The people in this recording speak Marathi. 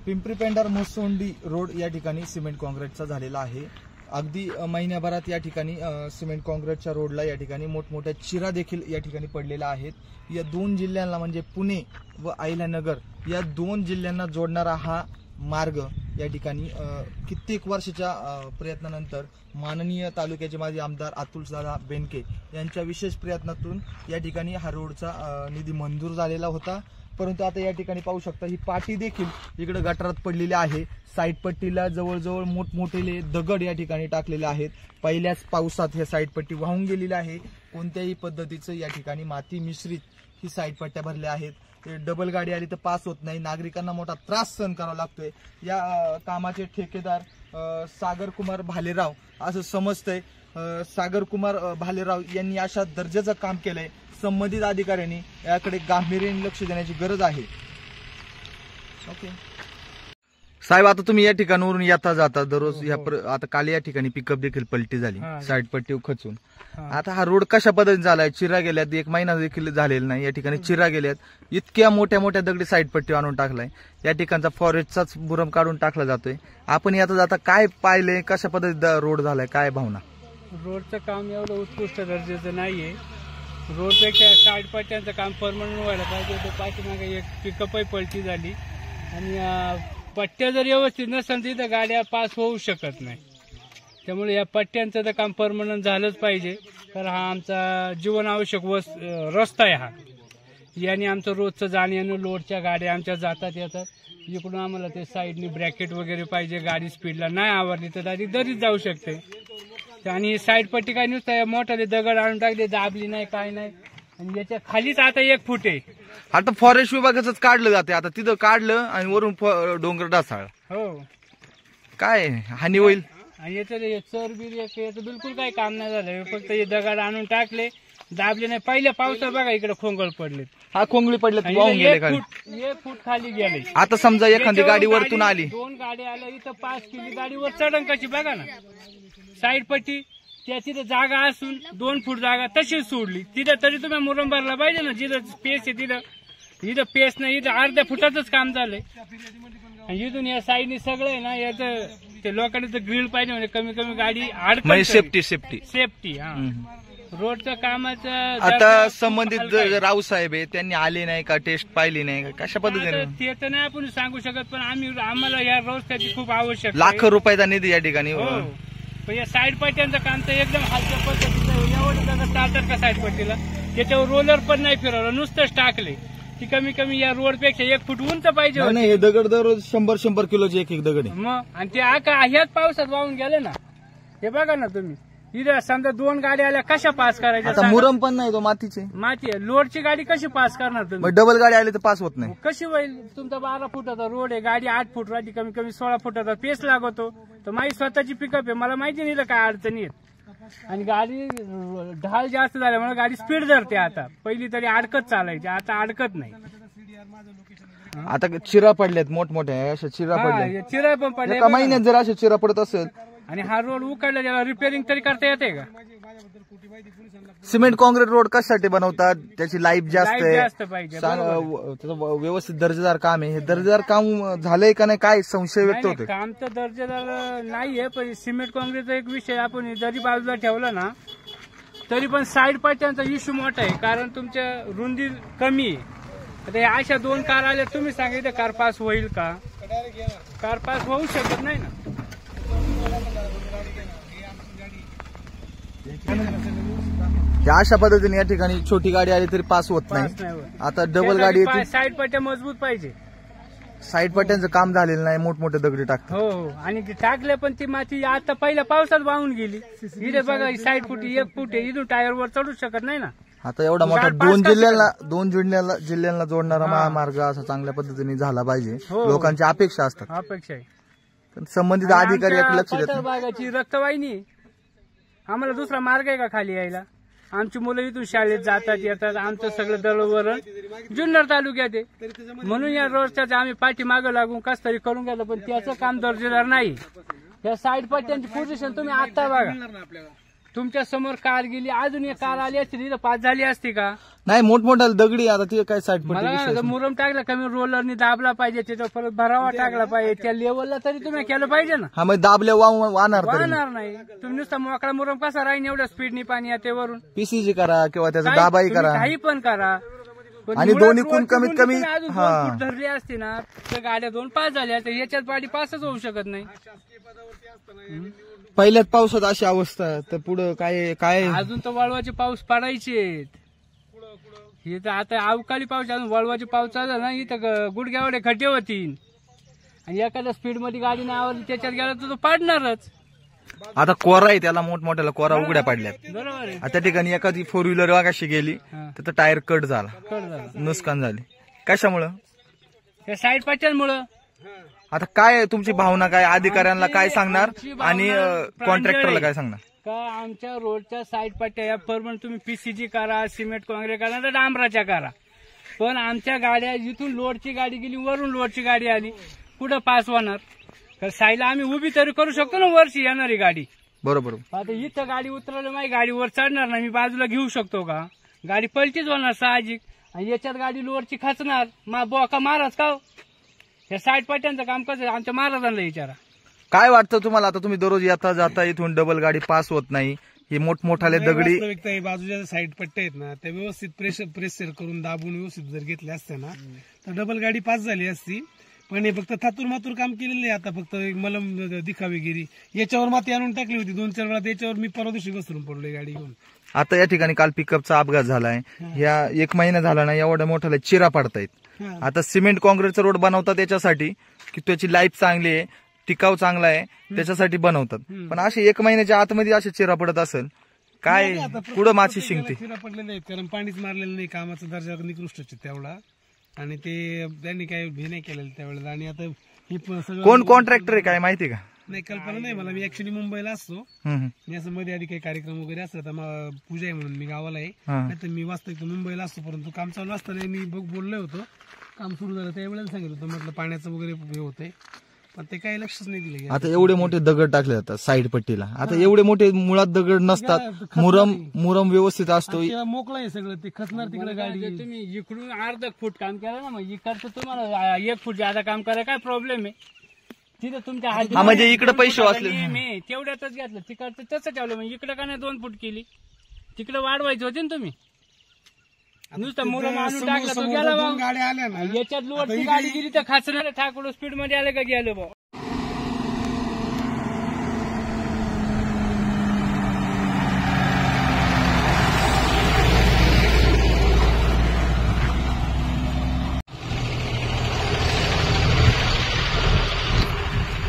पिंपरी पेंढार मुसोंडी रोड या ठिकाणी सिमेंट काँक्रीटचा झालेला आहे। अगदी महिन्याभरात या ठिकाणी सिमेंट काँक्रीटच्या रोडला या ठिकाणी मोठमोठ्या चिरा देखील या ठिकाणी पडलेल्या आहेत। या दोन जिल्ह्यांना म्हणजे पुणे व अहिल्यानगर या दोन जिल्ह्यांना जोडणारा हा मार्ग या ठिकाणी कित्येक वर्षाच्या प्रयत्नानंतर माननीय तालुक्याचे माजी आमदार अतुलदादा बेनके यांच्या विशेष प्रयत्नातून या ठिकाणी हा रोडचा निधी मंजूर झालेला होता। परंतु आता या ठिकाणी पाहू शकता ही पाटी देखील इकडे गटारात पडलेली आहे। साईड पट्टीला जवळजवळ मोठमोठे दगड या ठिकाणी टाकलेले आहेत। पहिल्याच पावसात हे साईड पट्टी वाहून गेलेली आहे। कोणत्याही पद्धतीचं या ठिकाणी माती मिश्रित ही साईड पट्ट्या भरल्या आहेत। डबल गाडी आली तर पास होत नाही, नागरिकांना मोठा त्रास सहन करावा लागतोय। या कामाचे ठेकेदार सागर कुमार भालेराव असं समजतंय। सागर कुमार भालेराव यांनी अशा दर्जाचं काम केलंय। संबंधित अधिकाऱ्यांनी याकडे गांभीर्याने लक्ष देण्याची गरज आहे। ओके साहेब, आता तुम्ही या ठिकाणावरून येता जाता दररोज आता काल या ठिकाणी पिकअप देखील पलटी झाली साईड पट्टी खचून। आता हा रोड कशा पद्धतीने झालाय? चिरा गेल्यात, एक महिना देखील झालेला नाही, या ठिकाणी चिरा गेल्यात, इतक्या मोठ्या मोठ्या दगडी साईड पट्टी आणून टाकलाय। या ठिकाणचा फॉरेस्टचाच बुरम काढून टाकला जातोय। आपण येता जाता काय पाहिलंय, कशा पद्धतीने रोड झालाय, काय भावना? रोडचं काम एवढं उत्कृष्ट दर्जाचं नाहीये। रोडपेक्षा साईड पट्ट्यांचं काम परमनंट व्हायला पाहिजे। तो पाठीमागे एक पिकअपही पलटी झाली आणि पट्ट्या जर व्यवस्थित नसेल तिथं गाड्या पास होऊ शकत नाही। त्यामुळे या पट्ट्यांचं तर काम परमनंट झालंच पाहिजे। तर हा आमचा जीवन आवश्यक रस्ता आहे। हा याने आमचं रोजचं जाणं येणं, लोडच्या गाड्या आमच्या जातात येतात। इकडून आम्हाला ते साईडनी ब्रॅकेट वगैरे पाहिजे, गाडी स्पीडला नाही आवरली तर गाडी दरीच जाऊ शकते। आणि साईड पट्टी काय नुसतं मोठाले दगड आणून टाकले, दाबली नाही काय नाही। आणि याच्या खालीच आता 1 फूट आहे। आता फॉरेस्ट विभागाच काढलं जाते, आता तिथं काढलं आणि वरून डोंगर ढासाळ, हो काय हानी होईल? आणि याचं चरबीर याचं बिलकुल काही काम नाही झालं। फक्त हे दगड आणून टाकले, दाबले नाही। पहिल्या पावसात बघा इकडे खोंगळ पडले, हा खोंगळी पडले, वाहून गेले खाली। 1 फूट खाली गेले। आता समजा एखादी गाडी वरतून आली, 2 गाड्या आल्या इथं पास केली, गाडीवर चढण कशी बघा ना। साईड पट्टी त्याची तर जागा असून 2 फूट जागा तशीच सोडली तिथं, तरी तुम्ही मुरम भरला पाहिजे ना। जिथं पेस आहे तिथं पेस नाही, इथं अर्ध्या फुटाचंच काम झालंय। आणि इथून या साईडने सगळं आहे ना, याचं ते लोकांनी तर ग्रिल पाहिजे म्हणजे कमी कमी गाडी अडकत, सेफ्टी हा रोडच्या कामाचं। आता संबंधित रावसाहेब आहे, त्यांनी आले नाही का, टेस्ट पाहिली नाही का, कशा पद्धतीने? ते तर नाही आपण सांगू शकत, पण आम्हाला या रस्त्याची खूप आवश्यक, लाखो रुपयाचा निधी या ठिकाणी। पण या साईड पट्ट्यांचं काम तर एकदम हलक्या पद्धतीचं एवढं स्टार्टर का साईड पट्टीला, त्याच्यावर रोलर पण नाही फिरवलं, नुसतंच टाकले। ती कमी कमी या रोडपेक्षा 1 फूट उंच पाहिजे। हे दगड दररोज 100 किलोचे एक दगड आहे मग। आणि ते ह्याच पावसात वाहून गेले ना, हे बघा ना तुम्ही। इथं समजा 2 गाड्या आल्या, कशा पास करायच्या? आता मुरम पण नाही, तो माती आहे। लोडची गाडी कशी पास करणार तुम्ही? डबल गाडी आली तर पास होत नाही, कशी होईल? तुमचा 12 फुटाचा रोड आहे, गाडी 8 फूट राहते, कमी कमी 16 फुटाचा पेस लागतो। तर माझी स्वतःची पिकअप आहे, मला माहिती नाही काय अडचणी आहेत। आणि गाडी ढाल जास्त झाल्यामुळे गाडी स्पीड धरते। आता पहिली तरी अडकत चालायची, आता अडकत नाही। आता चिरा पडल्यात मोठमोठ्या, अशा चिरा पडल्या, चिरा पण पडल्या। एका महिन्यात जर अशा चिरा पडत असेल आणि हा रोड उकडला, त्याला रिपेअरिंग तरी करता येते का? सिमेंट काँक्रीट रोड कशासाठी बनवतात? त्याची लाईफ जास्त पाहिजे, त्याचं व्यवस्थित दर्जेदार काम आहे। हे दर्जेदार काम झालंय का नाही, काय संशय व्यक्त होते? काम तर दर्जेदार नाहीये, पण सिमेंट काँक्रीटचा एक विषय आपण जरी बाजूला ठेवला ना, तरी पण साईड पट्ट्यांचा इश्यू मोठा आहे। कारण तुमच्या रुंदी कमी आहे। आता अशा 2 कार आल्या, तुम्ही सांगितलं कार पास होईल का? कार पास होऊ शकत नाही ना। अशा पद्धतीने या ठिकाणी छोटी गाडी आली तरी पास होत नाही। आता डबल गाडी, साईड पट्ट्या मजबूत पाहिजे। साईड पट्ट्यांचं काम झालेलं नाही, मोठमोठे दगडी टाकतात। हो आणि ते टाकले पण ती माती आता पहिल्या पावसात वाहून गेली। इथे बघा साईड फुटी 1 फूट आहे, इथून टायरवर चढू शकत नाही ना। आता एवढा मोठा 2 जिल्ह्यांना जोडणारा महामार्ग असा चांगल्या पद्धतीने झाला पाहिजे, लोकांची अपेक्षा असतात। अपेक्षा आहे संबंधित अधिकारी लक्ष देतात। भागाची रक्तवाहिनी, आम्हाला दुसरा मार्ग आहे का खाली यायला? आमची मुलं इथून शाळेत जातात येतात, आमचं सगळं दळणवळण जुन्नर तालुक्यात आहे। म्हणून या रोडच्या आम्ही पाठीमागं लागून कस तरी करून गेलो, पण त्याचं काम दर्जेदार नाही। या साईड पट्ट्यांची पोझिशन तुम्ही आता बघा, तुमच्या समोर कार गेली, अजून एक कार आली असती तिथं पास झाली असती का? नाही, मोठमोठ्या दगडी आता ते काय साईड मला पट्टी मुरम टाकला कमी रोलरनी दाबला पाहिजे, त्याच्यावर परत भरावा टाकला पाहिजे, त्या लेवलला तरी तुम्ही केलं पाहिजे ना. हा, मग दाबले वाहणार वाहणार नाही. तुम्ही नुसता मोकळा मुरम कसा राहीन एवढ्या स्पीडनी पाणी येते वरून? पीसीजी करा किंवा त्याचा दाबाही तुम्ही करा. काही पण करा, पण आणि मुळात दोन्ही रोड कून कमीत कुठून कमी तुम्ही अजून 2 फूट धरली असती ना तर गाड्या 2 पास झाल्या असत्या. याच्यात गाडी पासच होऊ शकत नाही. पहिल्याच पावसात अशी अवस्था, तर पुढं काय काय अजून तर वळवाचे पाऊस पडायचे. हे तर आता अवकाळी पाऊस, अजून वळवाचे पाऊस चालला ना इथं गुडघ्यावडे खड्डे होतील, आणि एखाद्या स्पीड मध्ये गाडी नाही आवडली त्याच्यात गेला तर तो पाडणारच. आता कोरा आहे, त्याला मोठमोठ्याला कोरा उघड्या पडल्यात. बरोबर आहे. त्या ठिकाणी एखादी 4 व्हीलर वागाशी गेली तर टायर कट झाला, कट झाला. नुकसान झाले. कशामुळं? त्या साईड पट्ट्यांमुळं. आता काय तुमची भावना, काय अधिकाऱ्यांना काय सांगणार आणि भावना कॉन्ट्रॅक्टरला काय सांगणार? का आमच्या रोडच्या साईड पट्ट्या या परमनंट तुम्ही पीसीजी करा, सिमेंट काँक्रीट करा, तर डांबराच्या करा, पण आमच्या गाड्या इथून लोडची गाडी गेली, वरून लोडची गाडी आली, कुठं पास होणार? तर साईडला आम्ही उभी तरी करू शकतो ना वर्षी येणारी गाडी. बरोबर. आता इथं गाडी उतरवलं, माझी गाडी वर चढणार नाही, मी बाजूला घेऊ शकतो का? गाडी पलटीच होणार साहजिक. आणि याच्यात गाडी लोडची खचणार, बोका महाराज का? या साईड पट्ट्यांचं काम कसं आमच्या महाराजांना विचारा. काय वाटतं तुम्हाला? आता तुम्ही दररोज येता जाता, इथून डबल गाडी पास होत नाही, ही मोठमोठाले दगडी बाजूच्या साईड पट्ट्या आहेत ना त्या व्यवस्थित प्रेशर करून दाबून व्यवस्थित जर घेतल्या असत्या ना तर डबल गाडी पास झाली असती. पण हे फक्त थातूर मातूर काम केलेलं आहे. आता फक्त एक मलम दिखावेगिरी याच्यावर माती आणून टाकली होती 2-4 वेळा, त्याच्यावर मी परवा दिवशी घसरून पडलोय गाडी घेऊन. आता या ठिकाणी काल पिकअपचा अपघात झालाय, या 1 महिना झाला ना, एवढ्या मोठ्याला चिरा पडतायत. आता सिमेंट काँक्रीटचा रोड बनवतात त्याच्यासाठी की त्याची लाईफ चांगली आहे, टिकाव चांगला आहे, त्याच्यासाठी बनवतात. पण असे 1 महिन्याच्या आतमध्ये असे चिरा पडत असेल, काय पुढं माशी शिंकते? चिरा पडलेले आहेत कारण पाणीच मारलेलं नाही, कामाचा दर्जा निकृष्टच तेवढा, आणि ते त्यांनी काही हे नाही केलेलं त्यावेळेला. आणि आता हे सगळं कोण कॉन्ट्रॅक्टर आहे काय माहिती का? नाही, कल्पना नाही मला. मी ऍक्च्युली मुंबईला असतो. मी असं मध्ये आधी काही कार्यक्रम वगैरे असला तर पूजा आहे म्हणून मी गावाला आहे, नाही तर मी वास्तविक मुंबईला असतो. परंतु काम चालू असताना मी बोललो होतो, काम सुरू झालं त्यावेळेला सांगितलं होतं, म्हटलं पाण्याचं वगैरे हे होतंय, पण ते काही लक्षच नाही दिले. आता एवढे मोठे दगड टाकले जातात साईड पट्टीला, आता एवढे मोठे मुळात दगड नसतात, मुरम व्यवस्थित असतो, मोकळं आहे सगळं, ते खचणार तिकडे गाडी. तुम्ही इकडून अर्धा फूट काम केलं ना, मग इकडचं तुम्हाला 1 फूट जादा काम करायला काय प्रॉब्लेम आहे? तिथं तुमच्या हाती म्हणजे इकडे पैसे वाचले तेवढ्यातच घेतलं, तिकडचं तसं ठेवलं, मग इकडे का नाही 2 फूट केली? तिकडे वाढवायची होती ना तुम्ही. नुसतं मुरम आणून टाकला तो गेला. गाड्या आल्या ना याच्यात लोडची गाडी गेली तर खाचणार ठाकूड स्पीड मध्ये आलं का गेलं भाऊ.